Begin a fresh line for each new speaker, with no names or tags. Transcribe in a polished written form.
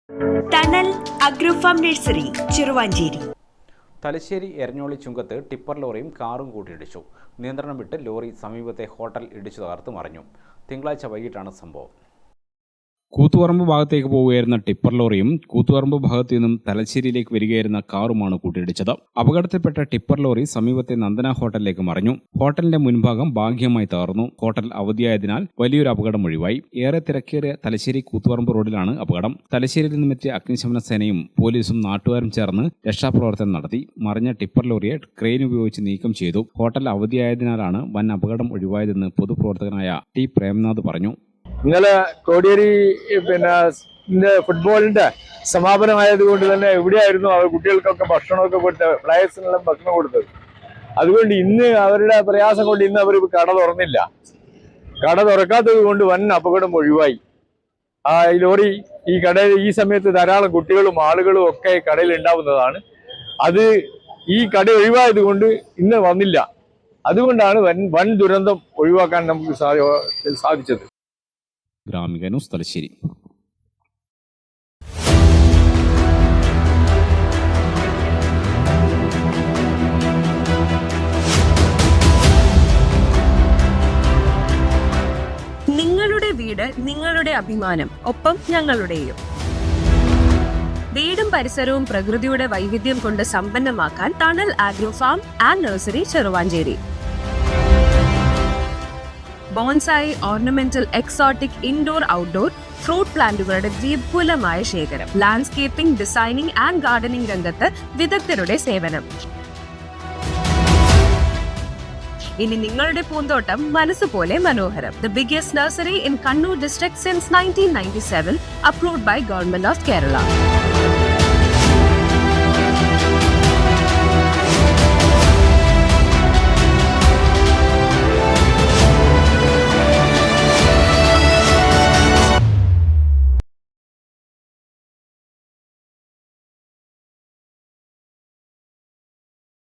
തണൽ അഗ്രോഫാം നഴ്സറി ചെറുവാഞ്ചേരി.
തലശ്ശേരി എരഞ്ഞോളി ചുങ്കത്ത് ടിപ്പർ ലോറിയും കാറും കൂട്ടിയിടിച്ചു. നിയന്ത്രണം വിട്ട് ലോറി സമീപത്തെ ഹോട്ടൽ ഇടിച്ചു തകർത്ത് മറിഞ്ഞു. തിങ്കളാഴ്ച വൈകിട്ടാണ് സംഭവം.
കൂത്തുപറമ്പ് ഭാഗത്തേക്ക് പോവുകയായിരുന്ന ടിപ്പർ ലോറിയും കൂത്തുപറമ്പ് ഭാഗത്തു നിന്നും തലശ്ശേരിയിലേക്ക് വരികയായിരുന്ന കാറുമാണ് കൂട്ടിയിടിച്ചത്. അപകടത്തിൽപ്പെട്ട ടിപ്പർ ലോറി സമീപത്തെ നന്ദന ഹോട്ടലിലേക്ക് മറിഞ്ഞു. ഹോട്ടലിന്റെ മുൻഭാഗം ഭാഗികമായി തകർന്നു. ഹോട്ടൽ അവധിയായതിനാൽ വലിയൊരു അപകടം ഒഴിവായി. ഏറെ തിരക്കേറിയ തലശ്ശേരി കൂത്തുപറമ്പ് റോഡിലാണ് അപകടം. തലശ്ശേരിയിൽ നിന്നുമെത്തിയ അഗ്നിശമന സേനയും പോലീസും നാട്ടുകാരും ചേർന്ന് രക്ഷാപ്രവർത്തനം നടത്തി. മറിഞ്ഞ ടിപ്പർ ലോറിയെ ക്രെയിൻ ഉപയോഗിച്ച് നീക്കം ചെയ്തു. ഹോട്ടൽ അവധിയായതിനാലാണ് വൻ അപകടം ഒഴിവായതെന്ന് പൊതുപ്രവർത്തകനായ ടി പ്രേംനാഥ് പറഞ്ഞു.
ഇന്നലെ കോടിയേരി ഫുട്ബോളിന്റെ സമാപനമായതുകൊണ്ട് തന്നെ എവിടെയായിരുന്നു അവർ കുട്ടികൾക്കൊക്കെ ഭക്ഷണമൊക്കെ കൊടുത്ത് പ്ലേയേഴ്സിനെല്ലാം ഭക്ഷണം കൊടുത്തത്. അതുകൊണ്ട് ഇന്ന് അവരുടെ പ്രയാസം കൊണ്ട് ഇന്ന് അവർ കട തുറന്നില്ല. കട തുറക്കാത്തത് കൊണ്ട് വൻ അപകടം ഒഴിവായി. ഈ ലോറി ഈ കടയിൽ ഈ സമയത്ത് ധാരാളം കുട്ടികളും ആളുകളും ഒക്കെ കടയിൽ ഉണ്ടാവുന്നതാണ്. അത് ഈ കട ഒഴിവായത് കൊണ്ട് ഇന്ന് വന്നില്ല. അതുകൊണ്ടാണ് വൻ ദുരന്തം ഒഴിവാക്കാൻ നമുക്ക് സാധിച്ചത്.
ഗ്രാമിക ന്യൂസ് തലശ്ശേരി.
നിങ്ങളുടെ വീട് നിങ്ങളുടെ അഭിമാനം, ഒപ്പം ഞങ്ങളുടെയും. വീടും പരിസരവും പ്രകൃതിയുടെ വൈവിധ്യം കൊണ്ട് സമ്പന്നമാക്കാൻ Thanal agrofarm and nursery Cheruvanchery. Bonsai, ornamental, exotic, indoor, outdoor fruit പ്ലാന്റുകളുടെ വിപുലമായ ശേഖരം. ലാൻഡ്സ്കേപ്പിംഗ്, ഡിസൈനിംഗ് ആൻഡ് ഗാർഡനിംഗ് രംഗത്ത് വിദഗ്ധരുടെ സേവനം. ഇനി നിങ്ങളുടെ പൂന്തോട്ടം മനസ്സുപോലെ മനോഹരം. The biggest nursery in Kannur district since 1997, approved by Government of Kerala.